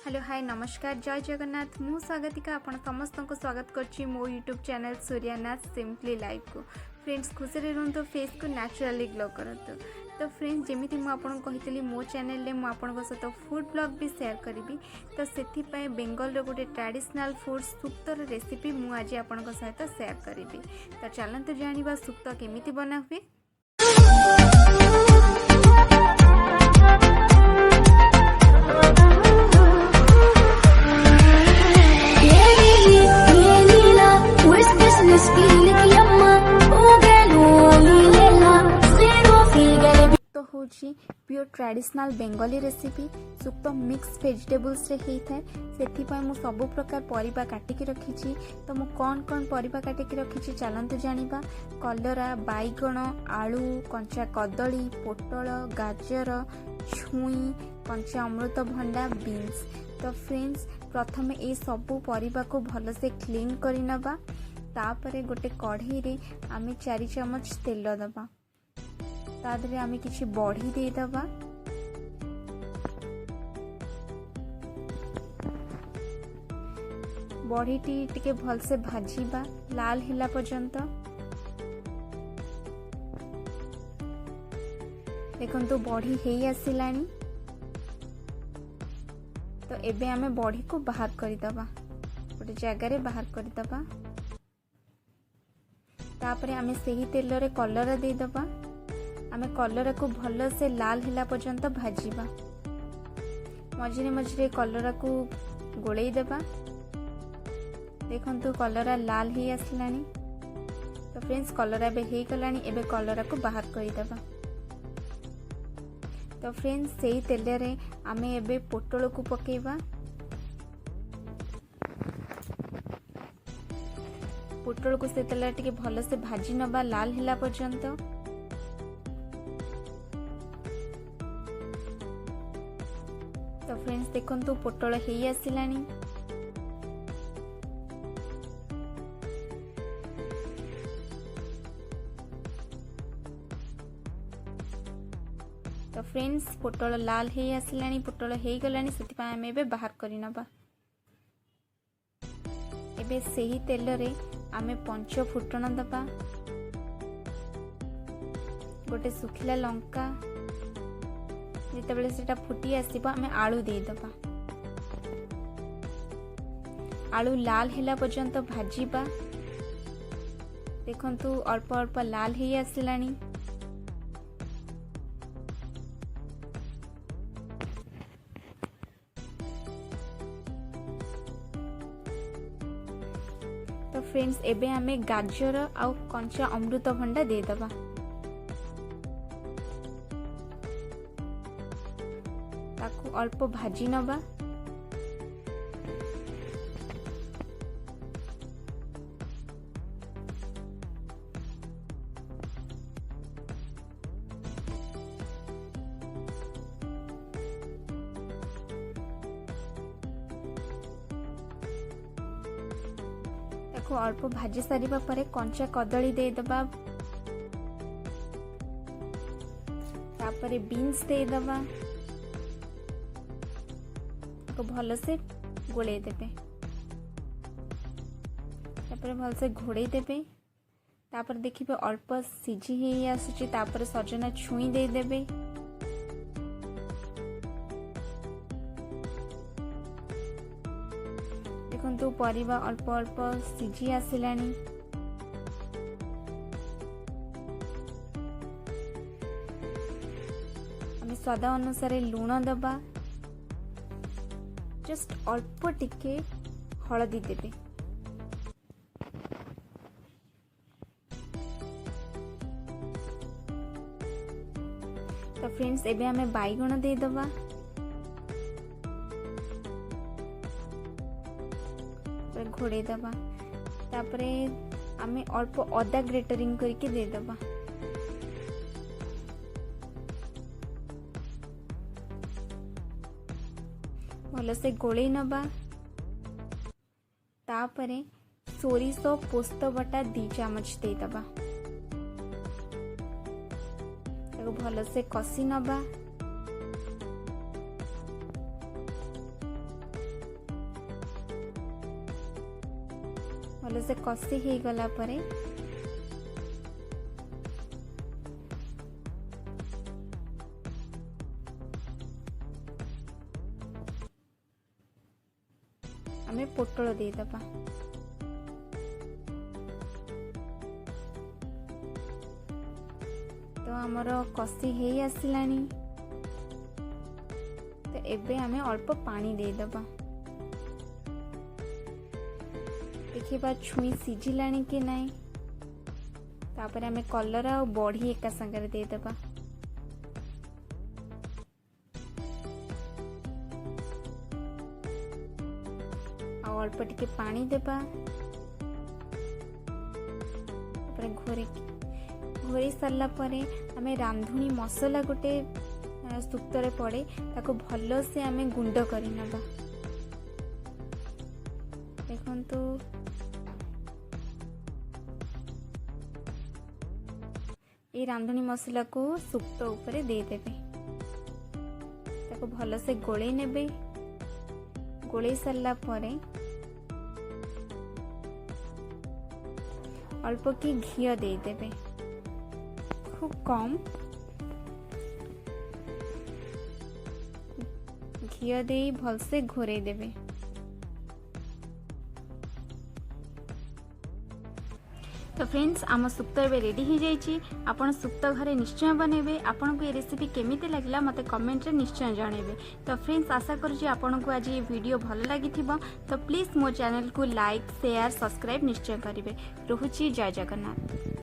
Hello hi नमस्कार जय जगन्नाथ मु स्वागतिका आपण समस्त को स्वागत करछि मो YouTube channel Suryanath simply life को। फ्रेंड्स खुशी रुहतु फेस को नेचुरली ग्लो करतु। तो फ्रेंड्स जमीती मु आपन कहितली मो चैनल रे मु आपन सहित फूड ब्लॉग भी शेयर करी। तो सेथि पय बेंगल रो गोटे ट्रेडिशनल फूड सुक्तर रेसिपी मु आज आपन सहित शेयर करी। तो चलंतु जानिबा सुक्त केमिति बना हुए। तो हूँ pure traditional Bengali recipe shukto mix vegetables रे होता है। से मु सबु प्रकार परिबा काटिकी रखी। तो मु कौन कौन परिबा काटिकी रखी चलतु जानिबा। कलरा बैगण आलू कंचा कदली पोटल गाजर छुई कंचा अमृतभंडा बीन्स। तो फ्रेंड्स प्रथम ये सबू परिबा को भल से क्लीन करि नबा। तापरे गोटे कढ़ई रे आमे 4 चमच तेल दबा। तादरे आमे किछि बड़ी दे दबा। बड़ी टिके भल से भाजीबा लाल हिला पर्यंत। देखंतु बड़ी हेई आसिलानी। तो एबे आमे बड़ी को बाहर करि दबा गोटे जगह रे बाहर करि दबा। तापरे आमे सेही तेल रे कलर दे दबा। आमे कलर को भल से लाल हिला पर्यंत भाजीबा। मझिरे मझिरे कलर को गोलई देबा। देखंतु कलर लाल ही आसलानी। तो फ्रेंड्स कलर एबे हे गलानी। एबे कलर को बाहर करि देबा। तो फ्रेंड्स सेही तेल रे आमे एबे पोटल को पकेबा। पोटल को से तेल टिके भल से भाजी नबा लाल हिला पर्यंत। तो फ्रेंड्स देखंतु पोटल हेई आसिलानी। तो फ्रेंड्स पोटल लाल हेई आसिलानी पोटल हेई गलानी। सेति पय आमे एबे बाहर करि नबा। एबे सेही तेल रे आमे 5 फुटण दबा। गोटे सुखिला लंका जितेबले सेटा फुटी आसीबो आमे आलू दे दबा। आलू लाल हिला पर्यंत भाजीबा। देखंतु अल्प अल्प लाल हेई आसिलानी। तो फ्रेंड्स एबे आमे गाजर आउ कंचा अमृतभंडा दे दबा। ताकू अल्प भाजी नबा। ताकू अल्प भाजी सारिबा परे कंचा कदली दे दबा। तापरे बीन्स दे दबा। को भल से गोले देबे। तापर भल से घोड़े देबे। तापर देखिबे अल्प सिझी हे आसुची। तापर सजना छुई दे देबे। देखंतु परिबा अल्प अल्प सिझी आसिलानी। आमे स्वाद अनुसार लूण दबा। जस्ट अल्प टिके हलदी देबे। तो फ्रेंड्स एबे आमे बैगण दे दबा। घोड़े दबा। तापरे आमे अल्प अदा ग्रेटरिंग करके दे दबा। भल से गोले नबा। तापरे सोरिष पोस्त बटा 2 चमच दे दबा। ताको भल से कसी नबा। भल से कषी हो गला परे आमे पोटल देदबा। तो आमर कषी हो आसलानी। तो एबे आमे अल्प पानी देदबा। देखिबा छुई सिझिलानी कि नहीं। तापर आमे कलर आ बड़ी एका संगे देदबा। अल्प टिके पानी देबा। घोरी सारा परे आमे रांधुनी मसला गोटे सुक्तरे पड़े ताको भल से आमे गुंड करि नबा। देखंतु ये रांधुनी मसला को सुक्त ऊपर दे देबे। ताको भल से गोले नेबे। गोले सारा परे अल्प की घी दे देबे, खूब कम घी दे भल से घोरे देबे। तो फ्रेंड्स आम सुक्त ए रेडी हो जाइए। आपण सुक्त घरे निश्चय बनइबे। आपन को ये रेसिपी केमिति लागला मते कमेंट रे निश्चय जणेबे। तो फ्रेंड्स आशा करूँ आपन को आज ये वीडियो भल लगी। तो प्लीज मो चैनल को लाइक शेयर सब्सक्राइब निश्चय करेंगे। रोहुची जय जगन्नाथ।